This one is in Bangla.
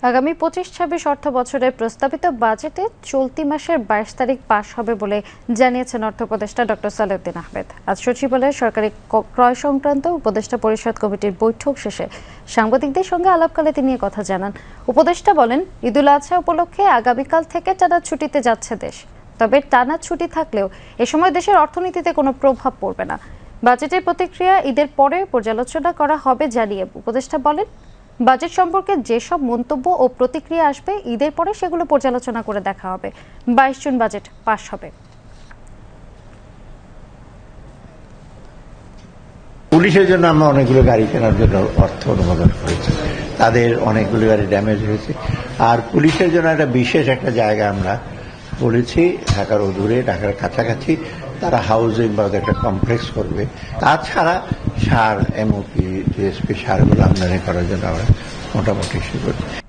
আগামী ২৫-২৬ অর্থ বছরের প্রস্তাবিত বাজেটে চলতি মাসের ২২ তারিখ পাশ হবে বলে জানিয়েছেন অর্থ উপদেষ্টা ডক্টর সালেউদ্দিন আহমেদ। আজ সচিবালয়ে সরকারি ক্রয় সংক্রান্ত উপদেষ্টা পরিষদ কমিটির বৈঠক শেষে সাংবাদিকদের সঙ্গে আলাপকালে তিনি কথা জানান। উপদেষ্টা বলেন, ঈদুল আজহা উপলক্ষে আগামীকাল থেকে টানা ছুটিতে যাচ্ছে দেশ। তবে টানা ছুটি থাকলেও এ সময় দেশের অর্থনীতিতে কোনো প্রভাব পড়বে না। বাজেটের প্রতিক্রিয়া ঈদের পরে পর্যালোচনা করা হবে জানিয়ে উপদেষ্টা বলেন, বাজেট সম্পর্কে যেসব মন্তব্য ও প্রতিক্রিয়া আসবে ঈদের পরে সেগুলো পর্যালোচনা করে দেখা হবে। ২২ জুন বাজেট পাস হবে। পুলিশের জন্য আমরা অনেকগুলো গাড়ি কেনার জন্য অর্থ অনুমোদন করেছি, তাদের অনেকগুলো গাড়ি ড্যামেজ হয়েছে। আর পুলিশের জন্য একটা বিশেষ একটা জায়গা আমরা বলেছি, ঢাকার অদূরে, ঢাকার কাছাকাছি তারা হাউজিং বা একটা কমপ্লেক্স করবে। তাছাড়া সার, এমওপি, জিএসপি সারগুলো আমদানি করার জন্য আমরা মোটামুটি শুরু করছি।